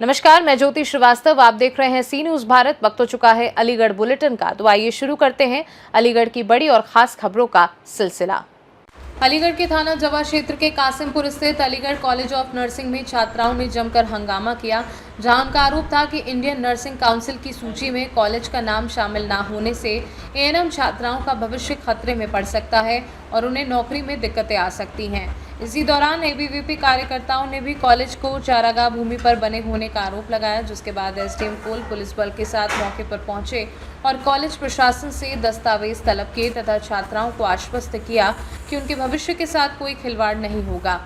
नमस्कार, मैं ज्योति श्रीवास्तव। आप देख रहे हैं सी न्यूज भारत। वक्त हो चुका है अलीगढ़ बुलेटिन का, तो आइए शुरू करते हैं अलीगढ़ की बड़ी और खास खबरों का सिलसिला। अलीगढ़ के थाना जवा क्षेत्र के कासिमपुर स्थित अलीगढ़ कॉलेज ऑफ नर्सिंग में छात्राओं ने जमकर हंगामा किया, जहां उनका आरोप था कि इंडियन नर्सिंग काउंसिल की सूची में कॉलेज का नाम शामिल ना होने से एएनएम छात्राओं का भविष्य खतरे में पड़ सकता है और उन्हें नौकरी में दिक्कतें आ सकती हैं। इसी दौरान एबीवीपी कार्यकर्ताओं ने भी कॉलेज को चारागाह भूमि पर बने होने का आरोप लगाया, जिसके बाद एसडीएम कोल पुलिस बल के साथ मौके पर पहुंचे और कॉलेज प्रशासन से दस्तावेज तलब किए तथा छात्राओं को आश्वस्त किया कि उनके भविष्य के साथ कोई खिलवाड़ नहीं होगा।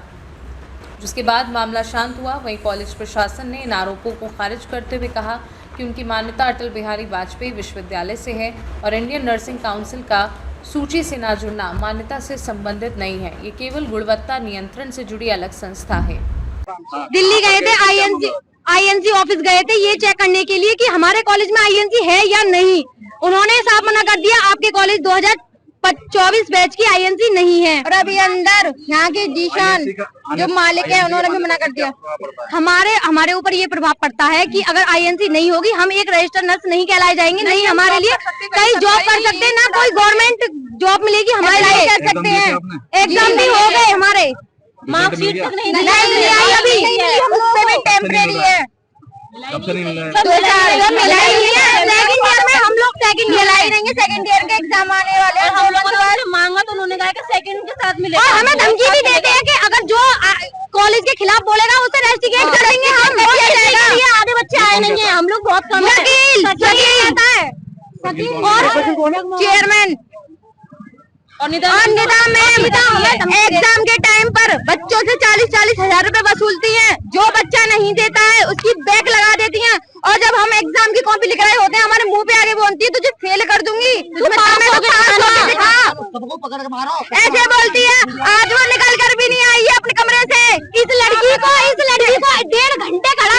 जिसके बाद मामला शांत हुआ। वहीं कॉलेज प्रशासन ने इन आरोपों को खारिज करते हुए कहा कि उनकी मान्यता अटल बिहारी वाजपेयी विश्वविद्यालय से है और इंडियन नर्सिंग काउंसिल का सूची से ना जुड़ना मान्यता से संबंधित नहीं है। ये केवल गुणवत्ता नियंत्रण से जुड़ी अलग संस्था है। दिल्ली गए थे, आईएनसी ऑफिस गए थे ये चेक करने के लिए कि हमारे कॉलेज में आईएनसी है या नहीं। उन्होंने साफ मना कर दिया, आपके कॉलेज 2024 बैच की आईएनसी नहीं है। और अभी अंदर यहाँ के जीशान जो मालिक है उन्होंने भी मना कर दिया। हमारे ऊपर ये प्रभाव पड़ता है कि अगर आईएनसी नहीं होगी हम एक रजिस्टर्ड नर्स नहीं कहलाए जाएंगे, नहीं हमारे लिए कहीं जॉब कर सकते हैं, ना कोई गवर्नमेंट जॉब मिलेगी हमारे लिए कर सकते हैं। एग्जाम भी हो गए हमारे, मार्कशीट तक नहीं आई अभी, उससे भी टेम्परेरी है। कब से नहीं मिला है? सेकंड ईयर में हम लोग सेकंड ईयर लाई रहेंगे, सेकंड ईयर के एग्जाम आने वाले हैं। हम लोगों ने मांगा तो उन्होंने कहा कि सेकंड के साथ मिलेगा। और हमें धमकी भी देते हैं कि अगर जो कॉलेज के खिलाफ बोलेगा उसे रेस्टिकेट करेंगे हम। आधे बच्चे आए नहीं है, हम लोग बहुत कम है। और चेयरमैन और निदा मैम एग्जाम के टाइम पर बच्चों से 40-40 हजार रुपए वसूलती हैं। जो बच्चा नहीं देता है उसकी बैक लगा देती हैं, और जब हम एग्जाम की कॉपी लिख रहे होते हैं हमारे मुंह पे आगे बोलती है तुझे फेल कर दूंगी, ऐसे बोलती है। आज वो निकल कर भी नहीं आई है अपने कमरे से। इस लड़की को 1.5 घंटे खड़ा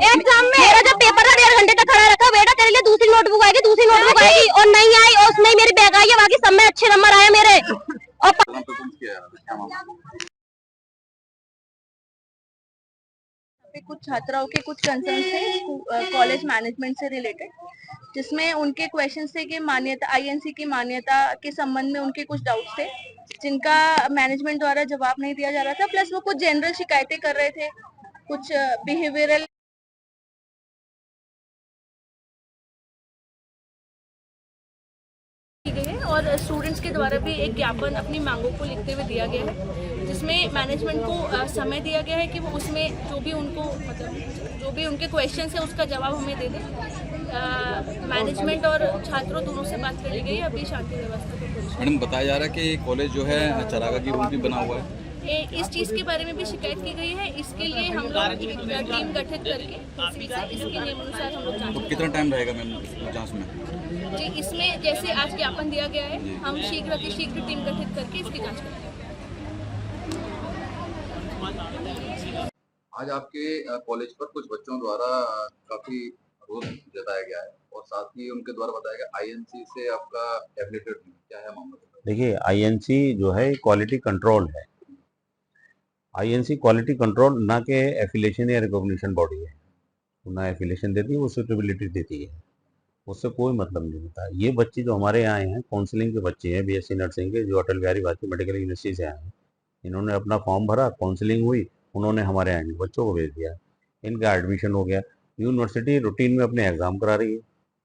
एग्जाम में। मेरा जब पेपर था 1.5 घंटे तक खड़ा रखा, बेटा तेरे लिए दूसरी नोटबुक आएगी, और नहीं आई, और उसमें मेरी बैग आई है, बाकी सब में अच्छे नंबर आए मेरे। और कुछ छात्राओं के कुछ कंसर्न थे कॉलेज मैनेजमेंट से रिलेटेड, जिसमें उनके क्वेश्चन थे कि मान्यता आईएनसी की मान्यता के संबंध में उनके कुछ डाउट्स थे, जिनका मैनेजमेंट द्वारा जवाब नहीं दिया जा रहा था। प्लस वो कुछ जनरल शिकायतें कर रहे थे, कुछ बिहेवियरल और स्टूडेंट्स के द्वारा भी एक ज्ञापन अपनी मांगों को लिखते हुए दिया गया है, जिसमें मैनेजमेंट को समय दिया गया है कि वो उसमें जो भी उनको मतलब जो भी उनके क्वेश्चन है उसका जवाब हमें दे दें। मैनेजमेंट और छात्रों दोनों से बात करी गई, अभी शांति व्यवस्था को। मैडम बताया जा रहा है कि कॉलेज जो है चारागाह की रूप में बना हुआ है। इस चीज़ के बारे में भी शिकायत की गई है। इसके लिए हम लोग टीम गठित करके इसके नियमानुसार हम लोग तो कितना टाइम रहेगा मैम जांच में? जी, इसमें जैसे आज ज्ञापन दिया गया है, हम शीघ्र टीम गठित करके इसकी जांच करेंगे। आज आपके कॉलेज पर कुछ बच्चों द्वारा काफी रोष जताया गया है और साथ ही उनके द्वारा बताया गया आईएनसी से आपका एफिलिएटेड नहीं, क्या है मामला? देखिए, आईएनसी जो है क्वालिटी कंट्रोल है। आईएनसी क्वालिटी कंट्रोल ना के एफिलिएशन या रिकॉग्निशन बॉडी है, ना एफिलिएशन देती है, वो सुटेबिलिटी देती है, उससे कोई मतलब नहीं होता। ये बच्चे जो हमारे यहाँ आए हैं काउंसलिंग के बच्चे हैं, बीएससी नर्सिंग के, जो अटल बिहारी वाजपेयी मेडिकल यूनिवर्सिटी से आए हैं। इन्होंने अपना फॉर्म भरा, काउंसलिंग हुई, उन्होंने हमारे यहाँ के बच्चों को भेज दिया, इनका एडमिशन हो गया। यूनिवर्सिटी रूटीन में अपने एग्जाम करा रही है,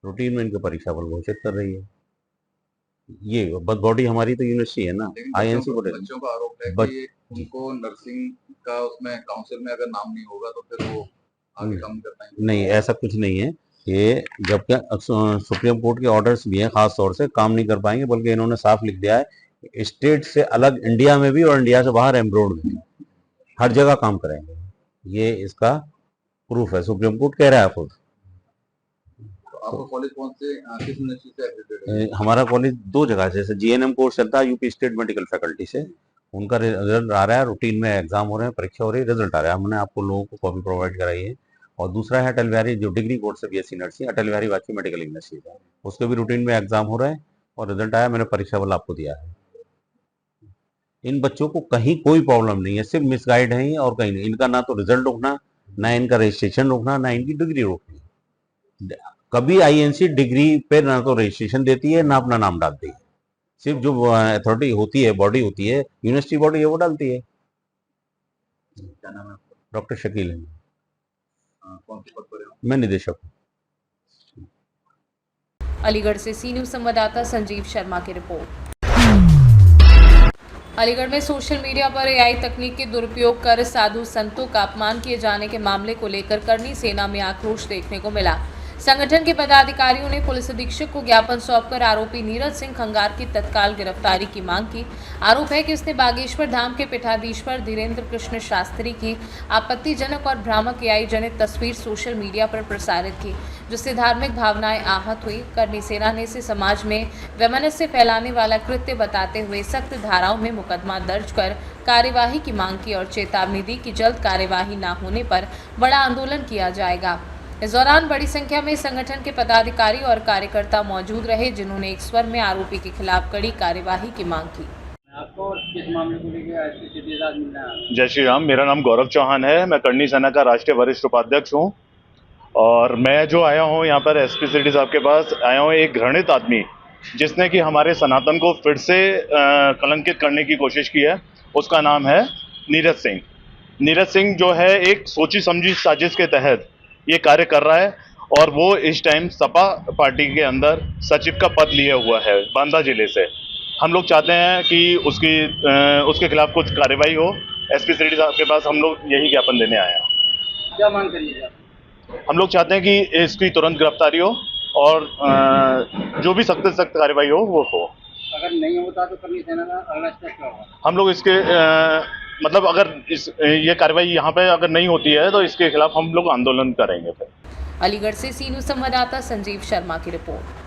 रूटीन में इनके परीक्षा फल घोषित कर रही है। ये बॉडी हमारी तो यूनिवर्सिटी है ना, आईएनसी बच्चों का आरोप है कि उनको नर्सिंग का उसमें काउंसिल में अगर नाम नहीं होगा तो फिर वो आगे काम कर पाएंगे। नहीं, ऐसा कुछ नहीं है। ये जबकि सुप्रीम कोर्ट के ऑर्डर्स भी हैं, खास तौर से काम नहीं कर पाएंगे, बल्कि इन्होंने साफ लिख दिया है स्टेट से अलग इंडिया में भी और इंडिया से बाहर एम्ब्रोड में भी हर जगह काम करेंगे। ये इसका प्रूफ है, सुप्रीम कोर्ट कह रहा है खुद। आपका कॉलेज कौन से किस यूनिवर्सिटी से एफिलिएटेड है? हमारा कॉलेज 2 जगह से, जैसे जीएनएम कोर्स चलता है यूपी स्टेट मेडिकल फैकल्टी से, उनका रिजल्ट आ रहा है, रूटीन में एग्जाम हो रहे हैं, परीक्षा हो रही है, रिजल्ट आ रहा है। हमने आपको लोगों को कॉपी प्रोवाइड कराई है, और दूसरा है अटल बिहारी जो डिग्री कोर्स से BSc nursing Atal Bihari Vajpayee medical university है, उसके भी रूटीन में एग्जाम हो रहे हैं और रिजल्ट आया, मैंने परीक्षा वाला आपको दिया है। इन बच्चों को कहीं कोई प्रॉब्लम नहीं है, सिर्फ मिसगाइड है और कहीं नहीं। इनका ना तो रिजल्ट रोकना, ना इनका रजिस्ट्रेशन रोकना, ना इनकी डिग्री रोकनी। कभी INC डिग्री पे ना तो रजिस्ट्रेशन देती है ना अपना नाम डालती है, सिर्फ जो अथॉरिटी होती है, बॉडी होती है, यूनिवर्सिटी बॉडी है, वो डालती है। क्या नाम है आपका? डॉक्टर शकील है, कौन से पद पर हैं? मैं निदेशक हूँ। अलीगढ़ से सी न्यूज संवाददाता संजीव शर्मा की रिपोर्ट। अलीगढ़ में सोशल मीडिया पर AI तकनीक के दुरुपयोग कर साधु संतों का अपमान किए जाने के मामले को लेकर करनी सेना में आक्रोश देखने को मिला। संगठन के पदाधिकारियों ने पुलिस अधीक्षक को ज्ञापन सौंपकर आरोपी नीरज सिंह खंगार की तत्काल गिरफ्तारी की मांग की। आरोप है कि उसने बागेश्वर धाम के पीठाधीश्वर धीरेन्द्र कृष्ण शास्त्री की आपत्तिजनक और भ्रामक AI जनित तस्वीर सोशल मीडिया पर प्रसारित की, जिससे धार्मिक भावनाएं आहत हुई। करनी सेना ने इसे समाज में वैमनस्य फैलाने वाला कृत्य बताते हुए सख्त धाराओं में मुकदमा दर्ज कर कार्यवाही की मांग की और चेतावनी दी कि जल्द कार्यवाही न होने पर बड़ा आंदोलन किया जाएगा। इस दौरान बड़ी संख्या में संगठन के पदाधिकारी और कार्यकर्ता मौजूद रहे, जिन्होंने एक स्वर में आरोपी के खिलाफ कड़ी कार्यवाही की मांग की। आपको किस मामले को लेकर SPCD मिलना है? जय श्री राम। मेरा नाम गौरव चौहान है, मैं करनी सेना का राष्ट्रीय वरिष्ठ उपाध्यक्ष हूँ और मैं जो आया हूँ यहाँ पर SPCD साहब के पास आया हूँ, एक घृणित आदमी जिसने कि हमारे सनातन को फिर से कलंकित करने की कोशिश की है। उसका नाम है नीरज सिंह। नीरज सिंह जो है एक सोची समझी साजिश के तहत ये कार्य कर रहा है और वो इस टाइम सपा पार्टी के अंदर सचिव का पद लिए हुआ है बांदा जिले से। हम लोग चाहते हैं कि उसके खिलाफ कुछ कार्रवाई हो। SPCD साहब के पास हम लोग यही ज्ञापन देने आए हैं। क्या मांग करिएगा? हम लोग चाहते हैं कि इसकी तुरंत गिरफ्तारी हो और जो भी सख्त से सख्त कार्रवाई हो वो हो। अगर नहीं होता तो करनी सेना का अगला स्टेप क्या होगा? हम लोग इसके मतलब अगर ये कार्रवाई यहाँ पे अगर नहीं होती है तो इसके खिलाफ हम लोग आंदोलन करेंगे फिर। अलीगढ़ से सी न्यूज संवाददाता संजीव शर्मा की रिपोर्ट।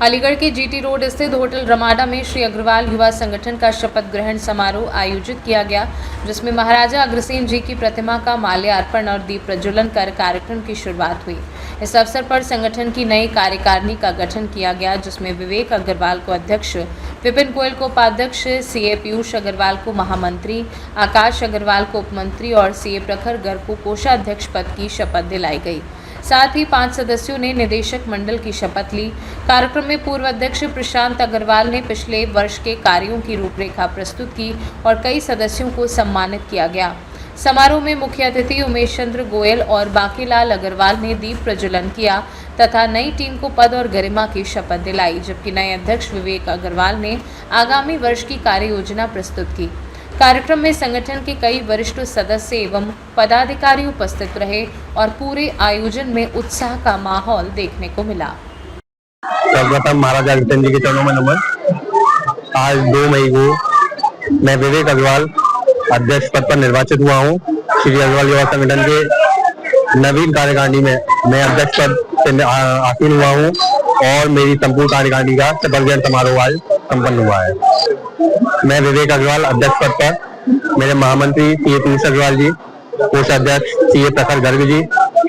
अलीगढ़ के GT रोड स्थित होटल रमाडा में श्री अग्रवाल युवा संगठन का शपथ ग्रहण समारोह आयोजित किया गया, जिसमें महाराजा अग्रसेन जी की प्रतिमा का माल्यार्पण और दीप प्रज्वलन कर कार्यक्रम की शुरुआत हुई। इस अवसर पर संगठन की नई कार्यकारिणी का गठन किया गया, जिसमें विवेक अग्रवाल को अध्यक्ष, विपिन गोयल को उपाध्यक्ष, CA पीयूष अग्रवाल को महामंत्री, आकाश अग्रवाल को उपमंत्री और CA प्रखर गर्ग को कोषाध्यक्ष पद की शपथ दिलाई गई। साथ ही 5 सदस्यों ने निदेशक मंडल की शपथ ली। कार्यक्रम में पूर्व अध्यक्ष प्रशांत अग्रवाल ने पिछले वर्ष के कार्यों की रूपरेखा प्रस्तुत की और कई सदस्यों को सम्मानित किया गया। समारोह में मुख्य अतिथि उमेश चंद्र गोयल और बाकीलाल अग्रवाल ने दीप प्रज्वलन किया तथा नई टीम को पद और गरिमा की शपथ दिलाई, जबकि नए अध्यक्ष विवेक अग्रवाल ने आगामी वर्ष की कार्य योजना प्रस्तुत की। कार्यक्रम में संगठन के कई वरिष्ठ सदस्य एवं पदाधिकारी उपस्थित रहे और पूरे आयोजन में उत्साह का माहौल देखने को मिला। सर्वप्रथम महाराजा अग्रसेन जी के चरणों में नमन। आज 2 मई को मैं विवेक अग्रवाल अध्यक्ष पद पर निर्वाचित हुआ हूँ। श्री अग्रवाल युवा संगठन के नवीन कार्यकारिणी में मैं अध्यक्ष पद से आसीन हुआ हूँ और मेरी संपूर्ण कार्यकारिणी का शपथ ग्रहण समारोह आज संपन्न हुआ है। मैं विवेक अग्रवाल अध्यक्ष पद पर, मेरे महामंत्री CA पीयूष अग्रवाल जी, कोषाध्यक्ष CA प्रखर गर्ग जी,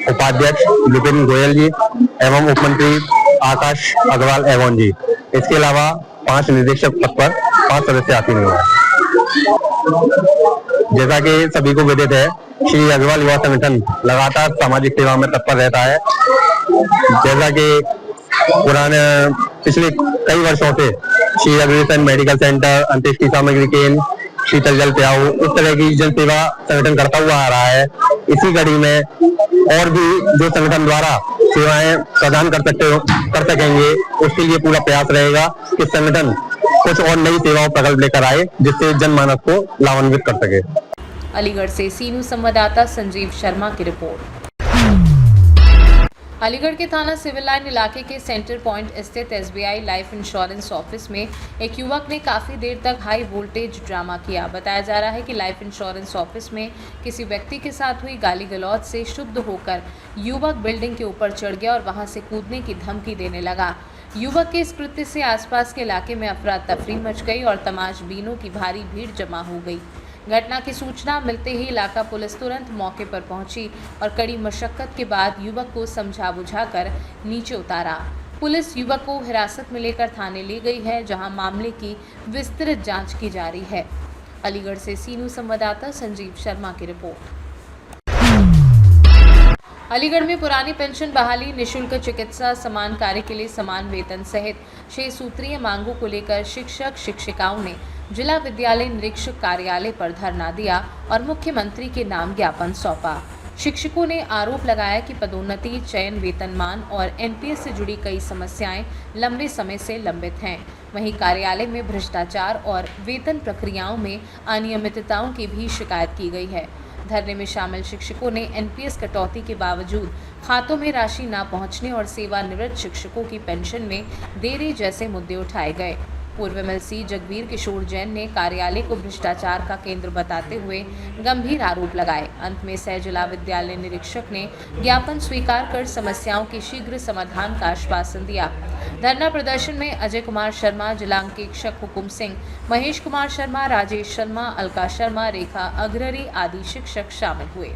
उपाध्यक्ष विपिन गोयल जी एवं उपमंत्री आकाश अग्रवाल एवं जी, इसके अलावा 5 निदेशक पद पर 5 सदस्य आसीन हुए हैं। जैसा कि सभी को विदित है, श्री अग्रवाल युवा संगठन लगातार सामाजिक सेवा में तत्पर रहता है। जैसा कि पिछले कई वर्षों से श्री अग्रसेन मेडिकल सेंटर, अंत्येष्टि सामग्री केंद्र, शीतल जल प्याऊ, इस तरह की जन सेवा संगठन करता हुआ आ रहा है। इसी कड़ी में और भी जो संगठन द्वारा सेवाएं प्रदान कर सकेंगे, उसके लिए पूरा प्रयास रहेगा कि संगठन कुछ और नई सेवाओं प्रकल्प लेकर आए, जिससे जनमानस को लाभान्वित कर सके। अलीगढ़ से सी न्यूज संवाददाता संजीव शर्मा की रिपोर्ट। अलीगढ़ के थाना सिविल लाइन इलाके के सेंटर पॉइंट स्थित SBI लाइफ इंश्योरेंस ऑफिस में एक युवक ने काफ़ी देर तक हाई वोल्टेज ड्रामा किया। बताया जा रहा है कि लाइफ इंश्योरेंस ऑफिस में किसी व्यक्ति के साथ हुई गाली गलौज से शुद्ध होकर युवक बिल्डिंग के ऊपर चढ़ गया और वहां से कूदने की धमकी देने लगा। युवक के इस कृत्य से आसपास के इलाके में अफरा तफरी मच गई और तमाशबीनों की भारी भीड़ जमा हो गई। घटना की सूचना मिलते ही इलाका पुलिस तुरंत मौके पर पहुंची और कड़ी मशक्कत के बाद युवक को समझा बुझाकर नीचे उतारा। पुलिस युवक को हिरासत में लेकर थाने ले गई है, जहां मामले की विस्तृत जांच की जा रही है। अलीगढ़ से सी न्यूज़ संवाददाता संजीव शर्मा की रिपोर्ट। अलीगढ़ में पुरानी पेंशन बहाली, निःशुल्क चिकित्सा, समान कार्य के लिए समान वेतन सहित 6 सूत्रीय मांगों को लेकर शिक्षक शिक्षिकाओं ने जिला विद्यालय निरीक्षक कार्यालय पर धरना दिया और मुख्यमंत्री के नाम ज्ञापन सौंपा। शिक्षकों ने आरोप लगाया कि पदोन्नति, चयन, वेतनमान और एनपीएस से जुड़ी कई समस्याएं लंबे समय से लंबित हैं। वहीं कार्यालय में भ्रष्टाचार और वेतन प्रक्रियाओं में अनियमितताओं की भी शिकायत की गई है। धरने में शामिल शिक्षकों ने एनपीएस कटौती के बावजूद खातों में राशि न पहुंचने और सेवानिवृत्त शिक्षकों की पेंशन में देरी जैसे मुद्दे उठाए गए। पूर्व एमएलसी जगबीर किशोर जैन ने कार्यालय को भ्रष्टाचार का केंद्र बताते हुए गंभीर आरोप लगाए। अंत में सह जिला विद्यालय निरीक्षक ने ज्ञापन स्वीकार कर समस्याओं के शीघ्र समाधान का आश्वासन दिया। धरना प्रदर्शन में अजय कुमार शर्मा, जिला अंकेक्षक हुकुम सिंह, महेश कुमार शर्मा, राजेश शर्मा, अलका शर्मा, रेखा अग्ररी आदि शिक्षक शामिल हुए।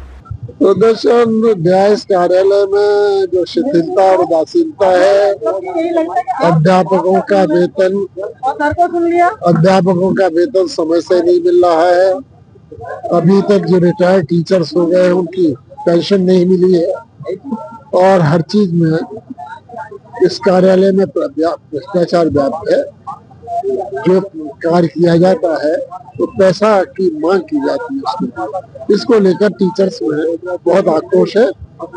प्रदर्शन न्याय कार्यालय में जो शिथिलता और उदासीनता है, अध्यापकों का वेतन समय से नहीं मिल रहा है। अभी तक जो रिटायर्ड टीचर्स हो गए उनकी पेंशन नहीं मिली है और हर चीज में इस कार्यालय में भ्रष्टाचार व्याप्त है। जो कार्य किया जाता है तो पैसा की मांग की जाती है, इसको लेकर टीचर्स में बहुत आक्रोश है।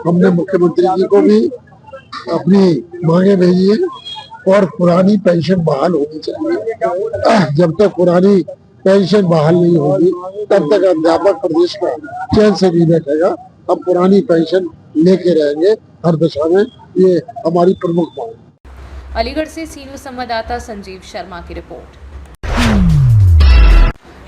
हमने मुख्यमंत्री जी को भी अपनी मांगे भेजी है और पुरानी पेंशन बहाल होनी चाहिए। जब तक पुरानी पेंशन बहाल नहीं होगी तब तक अध्यापक प्रदेश का चैन से नहीं बैठेगा। हम पुरानी पेंशन लेके रहेंगे हर दिशा में, ये हमारी प्रमुख मांग है। अलीगढ़ से सी न्यूज़ संवाददाता संजीव शर्मा की रिपोर्ट।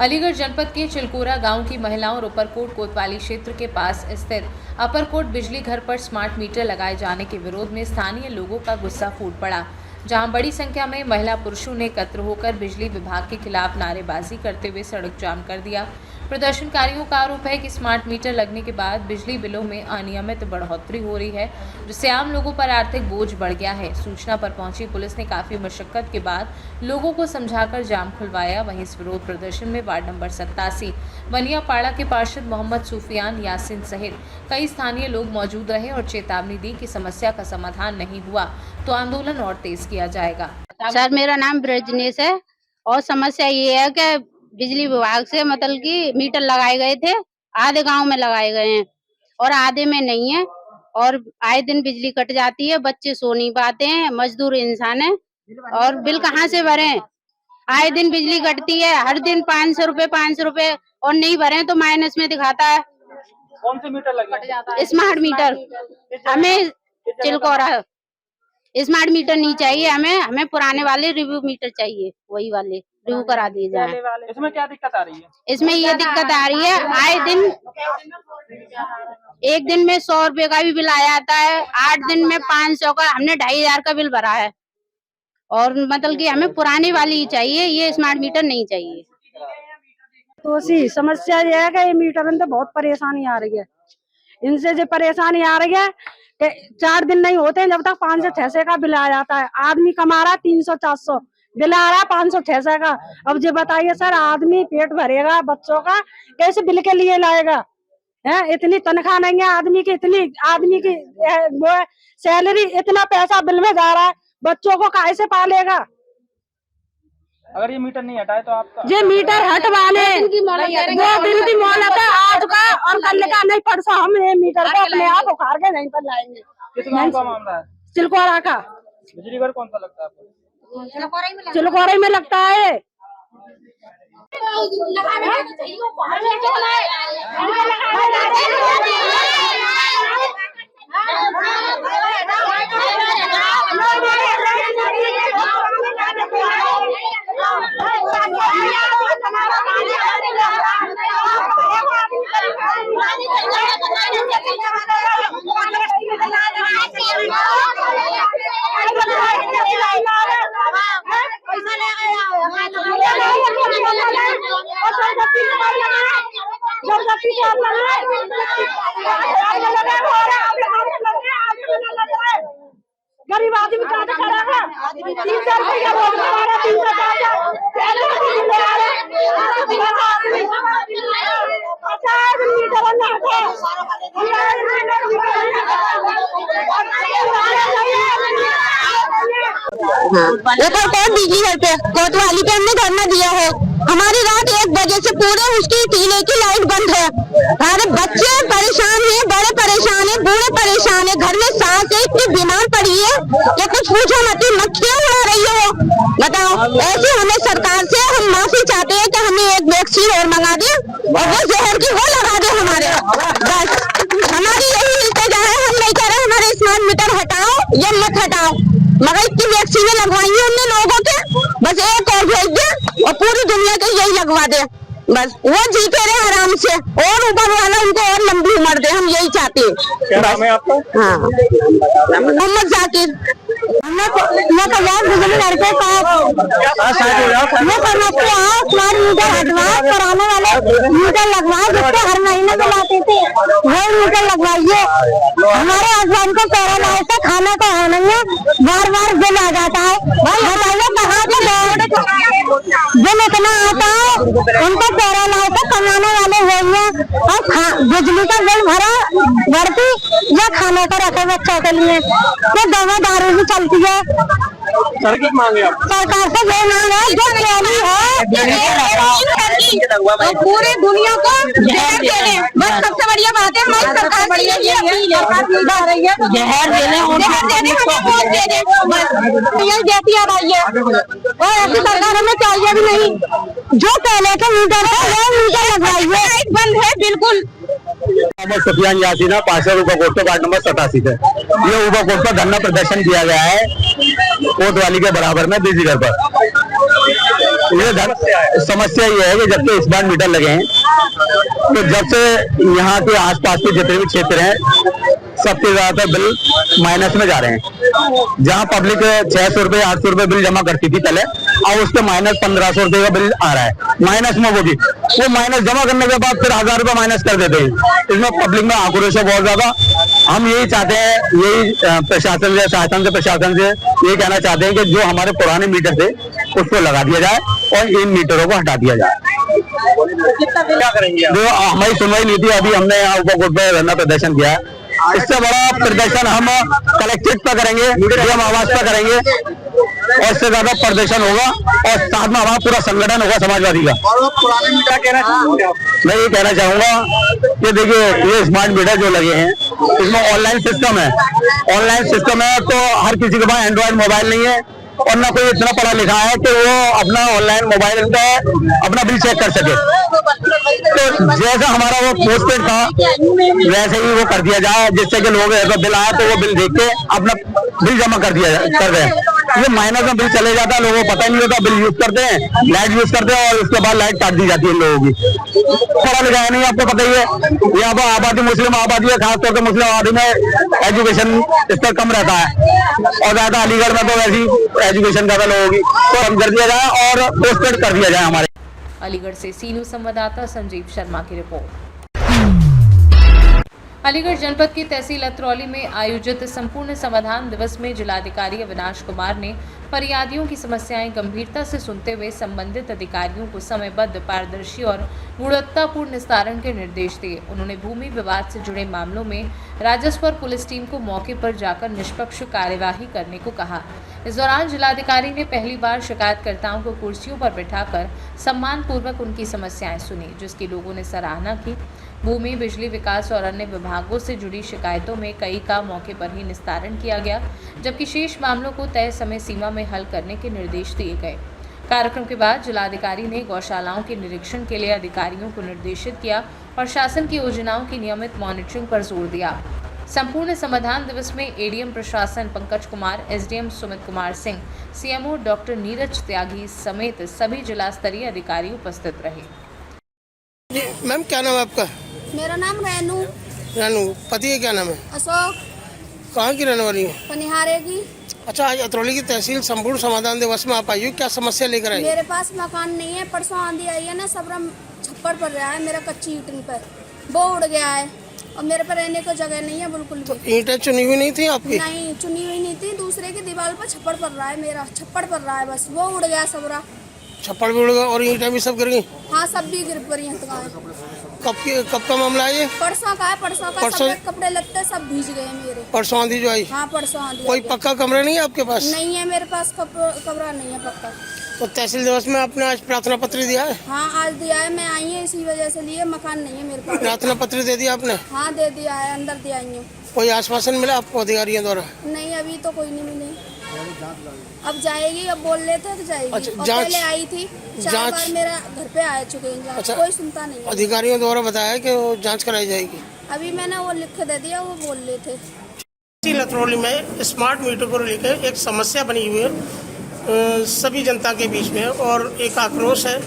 अलीगढ़ जनपद के चिलकोरा गांव की महिलाओं और उपरकोट कोतवाली क्षेत्र के पास स्थित अपरकोट बिजली घर पर स्मार्ट मीटर लगाए जाने के विरोध में स्थानीय लोगों का गुस्सा फूट पड़ा, जहां बड़ी संख्या में महिला पुरुषों ने एकत्र होकर बिजली विभाग के खिलाफ नारेबाजी करते हुए सड़क जाम कर दिया। प्रदर्शनकारियों का आरोप है कि स्मार्ट मीटर लगने के बाद बिजली बिलों में अनियमित बढ़ोतरी हो रही है, जिससे आम लोगों पर आर्थिक बोझ बढ़ गया है। सूचना पर पहुंची पुलिस ने काफी मशक्कत के बाद लोगों को समझाकर जाम खुलवाया। वहीं इस विरोध प्रदर्शन में वार्ड नंबर 87 बनियापाड़ा के पार्षद मोहम्मद सूफियान यासिन सहित कई स्थानीय लोग मौजूद रहे और चेतावनी दी कि समस्या का समाधान नहीं हुआ तो आंदोलन और तेज किया जाएगा। सर, मेरा नाम ब्रजनेश है और समस्या ये है कि बिजली विभाग से मतलब कि मीटर लगाए गए थे, आधे गांव में लगाए गए हैं और आधे में नहीं है और आए दिन बिजली कट जाती है, बच्चे सो नहीं पाते हैं, मजदूर इंसान है और बिल कहाँ से भरें? आए दिन बिजली कटती है, हर दिन 500 रुपए और नहीं भरे तो माइनस में दिखाता है। कौन से मीटर लगे? Smart meter. हमें चिलकोरा स्मार्ट मीटर नहीं चाहिए, हमें पुराने वाले रिव्यू मीटर चाहिए, वही वाले रिव्यू करा दिए जाए। इसमें क्या दिक्कत आ रही है? इसमें ये दिक्कत आ रही है, आए दिन एक दिन में 100 रुपए का भी बिल आ जाता है, 8 दिन में 500 का, हमने 2500 का बिल भरा है और मतलब कि हमें पुरानी वाली ही चाहिए, ये स्मार्ट मीटर नहीं चाहिए। तो सी समस्या ये है कि ये मीटर में तो बहुत परेशानी आ रही है। इनसे जो परेशानी आ रही है कि 4 दिन नहीं होते जब तक 500-600 का बिल आ जाता है। आदमी कमा रहा 300-400, बिल आ रहा 500-600 का। अब जो बताइए सर, आदमी पेट भरेगा बच्चों का कैसे बिल के लिए लाएगा? है इतनी तनख्वाह नहीं है आदमी की, इतनी आदमी की वो सैलरी, इतना पैसा बिल में जा रहा है, बच्चों को कैसे पालेगा? अगर ये मीटर नहीं हटाए तो आपका ये मीटर हटवा ले, वो दिन की मोहलत है, आज का और कल का नहीं, परसों हम ये मीटर को अपने आप उखाड़ के नहीं पर लाएंगे। किस गांव का मामला है? चिलकोरा का। बिजली घर कौन सा लगता है आपको? चिलकोरा में लगता है। पैसा ले गया गरीब आदमी क्या करेगा? 300 रुपया रोज हमारा 300 कोट बिजली घर पे कोतवाली पे हमने धरना दिया है। हमारी रात 1 बजे से पूरे उसकी टीले की लाइट बंद है। हमारे बच्चे परेशान हैं, बड़े परेशान हैं, बूढ़े परेशान हैं। घर में सास है, इतनी बीमार पड़ी है कि कुछ पूछो मत, मक्खियां उड़ा रही है वो। बताओ, ऐसे हमें सरकार से हम माफी चाहते हैं कि हमें एक वैक्सीन और मंगा दे और वो जहर की वो लगा दे हमारे। बस हमारी यही इल्तिजा है। हम नहीं कह रहे हमारे स्मार्ट मीटर हटाओ या मत हटाओ, मगर इतनी वैक्सीनें लगवाई है उनने लोगों के, बस एक और भेज दे और पूरी दुनिया के यही लगवा दे। बस वो जीते रहे आराम से और ऊपर वाला उनको और लंबी उम्र दे, हम यही चाहते हैं। क्या नाम है आपका? हाँ, मोहम्मद जाकिर। मैं कल्याण बिजली घर के पास मैं समझती हूँ स्मार्ट मीटर हटवा, पुराने वाले मीटर लगवा जिससे हर महीने को लाते थे वो मीटर लगवाइए। हमारे हस्बैंड को पैरालाइज से खाना तो है नहीं है, बार बार बिल आ जाता है। भाई हमारे कहाँ से बिल इतना आता है, उनको पैरालाइज से कमाने वाले हुए और बिजली का बिल भरा बढ़ती या खाने का रखे बच्चों के लिए, तो दवा दारू भी चलती है। सरकार मांगे आप? सरकार से ये मांग है जो पहली है पूरी दुनिया को जहर दे रहे। बस सबसे बढ़िया बात है हमारी सरकार से यही जहर देने हमें वोट दे दे, बस यही देती आ रही है। और ऐसी सरकार हमें चाहिए भी नहीं। जो पहले के मीटर है वो मीटर लगवाइए, बंद है बिल्कुल। मोहम्मद सुफियान यासीना, 500 रुपये कोट वार्ड नंबर 87 से ये ऊपर कोट पर धरना प्रदर्शन किया गया है कोतवाली के बराबर में बिजली घर पर। ये समस्या ये है कि जब से स्मार्ट मीटर लगे हैं तो जब से यहाँ के आसपास के जितने भी क्षेत्र हैं सबसे ज्यादा बिल माइनस में जा रहे हैं। जहाँ पब्लिक 600 रुपये 800 रुपये बिल जमा करती थी पहले, और उसके माइनस 1500 रुपये का बिल आ रहा है माइनस में। वो माइनस जमा करने के बाद फिर 1000 रुपये माइनस कर देते हैं। इसमें पब्लिक में आक्रोश है बहुत ज्यादा। हम यही चाहते हैं, यही प्रशासन से शासन से प्रशासन से यही कहना चाहते हैं कि जो हमारे पुराने मीटर थे उसको लगा दिया जाए और इन मीटरों को हटा दिया जाए। क्या करेंगे? जो हमारी सुनवाई नहीं थी, अभी हमने यहाँ ऊपर कोर्ट पर धरना प्रदर्शन किया है। इससे बड़ा प्रदर्शन हम कलेक्ट्रेट पर करेंगे, डीएम आवास पर करेंगे और इससे ज्यादा प्रदर्शन होगा और साथ में हमारा पूरा संगठन होगा समाजवादी का। मैं ये कहना चाहूंगा कि देखिए ये स्मार्ट मीटर जो लगे हैं इसमें ऑनलाइन सिस्टम है। ऑनलाइन सिस्टम है तो हर किसी के पास एंड्रॉइड मोबाइल नहीं है और ना कोई इतना पढ़ा लिखा है कि वो अपना ऑनलाइन मोबाइल पे अपना बिल चेक कर सके। तो जैसा हमारा वो पोस्टपेड था वैसे ही वो कर दिया जाए, जिससे कि लोग अगर बिल आया तो वो बिल देख के अपना बिल जमा कर दें। ये माइनस में बिल चले जाता है, लोगों को पता ही नहीं होता। बिल यूज करते हैं, लाइट यूज करते हैं और उसके बाद लाइट काट दी जाती है लोगों की। पढ़ा लिखा है नहीं, आपको पता ही है। यहाँ पर आबादी मुस्लिम आबादी है, खासतौर पर मुस्लिम आबादी में एजुकेशन स्तर कम रहता है और ज्यादा अलीगढ़ में तो वैसी एजुकेशन ज्यादा लोगों की, तो कम कर दिया जाए और पोस्टपेड कर दिया जाए हमारे। अलीगढ़ से सी न्यूज संवाददाता संजीव शर्मा की रिपोर्ट। अलीगढ़ जनपद की तहसील अतरौली में आयोजित संपूर्ण समाधान दिवस में जिलाधिकारी अविनाश कुमार ने फरियादियों की समस्याएं गंभीरता से सुनते हुए संबंधित अधिकारियों को समयबद्ध, पारदर्शी और गुणवत्तापूर्ण निस्तारण के निर्देश दिए। उन्होंने भूमि विवाद से जुड़े मामलों में राजस्व और पुलिस टीम को मौके पर जाकर निष्पक्ष कार्यवाही करने को कहा। इस दौरान जिलाधिकारी ने पहली बार शिकायतकर्ताओं को कुर्सियों पर बिठाकर सम्मानपूर्वक उनकी समस्याएं सुनी, जिसकी लोगों ने सराहना की। भूमि, बिजली, विकास और अन्य विभागों से जुड़ी शिकायतों में कई का मौके पर ही निस्तारण किया गया, जबकि शेष मामलों को तय समय सीमा में हल करने के निर्देश दिए गए। कार्यक्रम के बाद जिलाधिकारी ने गौशालाओं के निरीक्षण के लिए अधिकारियों को निर्देशित किया और शासन की योजनाओं की नियमित मॉनिटरिंग पर जोर दिया। संपूर्ण समाधान दिवस में एडीएम प्रशासन Pankaj Kumar, SDM Sumit Kumar Singh, CMO doctor Neeraj Tyagi समेत सभी जिला स्तरीय अधिकारी उपस्थित रहे। मैम क्या नाम है आपका? मेरा नाम रेनू। रेनू, पति का क्या नाम है? अशोक। कहाँ की रहने वाली है? पनिहारे की। अच्छा, आज अतरौली की तहसील संपूर्ण समाधान दिवस में आप आई हो, क्या समस्या लेकर आई? मेरे पास मकान नहीं है, परसों आंधी आई है ना, सब छप्पर पड़ रहा है मेरा कच्ची ईंटन पर, वो उड़ गया है और मेरे पर रहने को जगह नहीं है बिल्कुल भी। ईंटें चुनी हुई नहीं थी आपकी? नहीं चुनी हुई नहीं थी, दूसरे की दीवार पर छप्पड़ पड़ रहा है, मेरा छप्पड़ पड़ रहा है, बस वो उड़ गया सबरा। छप्पड़ भी उड़ गया और ईंटें भी सब गिर गई? हाँ सब भी गिर पड़ी हैं। कब का मामला है ये? परसों का है, परसों का। सब कपड़े लगते सब भीज गए मेरे। परसों आंधी जो आई? हाँ परसों आंधी। कोई पक्का कमरा नहीं है आपके पास? नहीं है मेरे पास, कमरा नहीं है पक्का। तो तहसील दिवस में आपने आज प्रार्थना पत्र दिया है? हाँ आज दिया है, मैं आई है इसी वजह से लिए, मकान नहीं है मेरे पास। प्रार्थना पत्र दे दिया आपने? हाँ दे दिया है, अंदर दे आई हूँ। कोई आश्वासन मिला आपको अधिकारियों द्वारा? नहीं अभी तो कोई नहीं मिले। अब जाएगी, अब बोल रहे थे तो जाएगी। अच्छा, और जांच- पहले आई थी, 4 बार मेरा घर पे आ चुके हैं जांच। अच्छा, कोई सुनता नहीं है। अधिकारियों द्वारा बताया कि वो जांच कराई जाएगी। अभी मैंने वो लिख के दे दिया, वो बोल रहे थे। लतरौली में स्मार्ट मीटर को लेकर एक समस्या बनी हुई है सभी जनता के बीच में, और एक आक्रोश है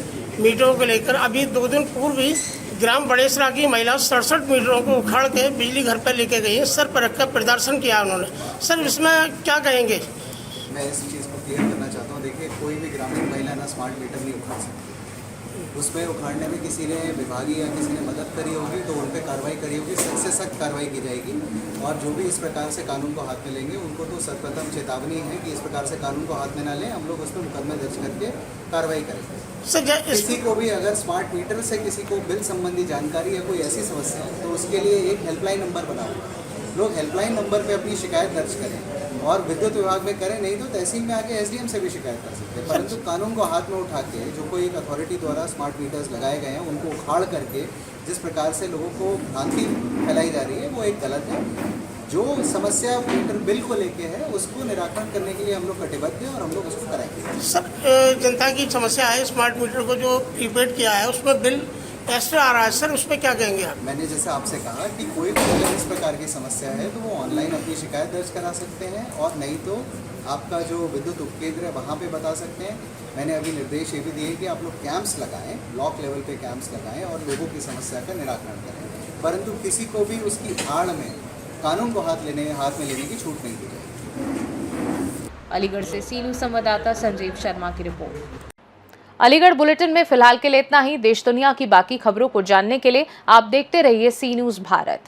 मीटरों को लेकर। अभी 2 दिन पूर्व ही ग्राम बड़ेसरा की महिला 67 मीटरों को उखाड़ के बिजली घर पर लेके गई है। सर पर रखकर प्रदर्शन किया उन्होंने। सर इसमें क्या कहेंगे? मैं इस चीज़ को क्लियर करना चाहता हूँ। देखिए कोई भी ग्रामीण महिला ना स्मार्ट मीटर नहीं उखाड़ सकती। उसमें उखाड़ने में किसी ने विभागीय या किसी ने मदद करी होगी तो उन पर कार्रवाई करी होगी, सख्त से सख्त कार्रवाई की जाएगी। और जो भी इस प्रकार से कानून को हाथ में लेंगे उनको तो सर्वप्रथम चेतावनी है कि इस प्रकार से कानून को हाथ में ना लें, हम लोग उस पर मुकदमा दर्ज करके कार्रवाई करेंगे। किसी को भी अगर स्मार्ट मीटर से किसी को बिल संबंधी जानकारी या कोई ऐसी समस्या है तो उसके लिए एक हेल्पलाइन नंबर बनाओ। लोग हेल्पलाइन नंबर पे अपनी शिकायत दर्ज करें और विद्युत विभाग में करें, नहीं तो तहसील में आके एसडीएम से भी शिकायत कर सकते हैं। परंतु कानून को हाथ में उठा के जो कोई एक अथॉरिटी द्वारा स्मार्ट मीटर्स लगाए गए हैं उनको उखाड़ करके जिस प्रकार से लोगों को भ्रांति फैलाई जा रही है वो एक गलत है। जो समस्या मीटर बिल को लेके है उसको निराकरण करने के लिए हम लोग कटिबद्ध हैं और हम लोग उसको कराएंगे। सब जनता की समस्या है, स्मार्ट मीटर को जो प्रीपेड किया है उसमें बिल एक्स्ट्रा आ रहा है। सर उस पर क्या कहेंगे आप? मैंने जैसे आपसे कहा कि कोई भी अगर इस प्रकार की समस्या है तो वो ऑनलाइन अपनी शिकायत दर्ज करा सकते हैं, और नहीं तो आपका जो विद्युत उपकेंद्र है वहाँ पे बता सकते हैं। मैंने अभी निर्देश ये भी दिए कि आप लोग कैंप्स लगाएं, ब्लॉक लेवल पे कैंप्स लगाएं और लोगों की समस्या का निराकरण करें। परंतु किसी को भी उसकी आड़ में कानून को हाथ में लेने की छूट नहीं दी जाएगी। अलीगढ़ से सी न्यूज़ संवाददाता संजीव शर्मा की रिपोर्ट। अलीगढ़ बुलेटिन में फिलहाल के लिए इतना ही। देश दुनिया की बाकी खबरों को जानने के लिए आप देखते रहिए सी न्यूज़ भारत।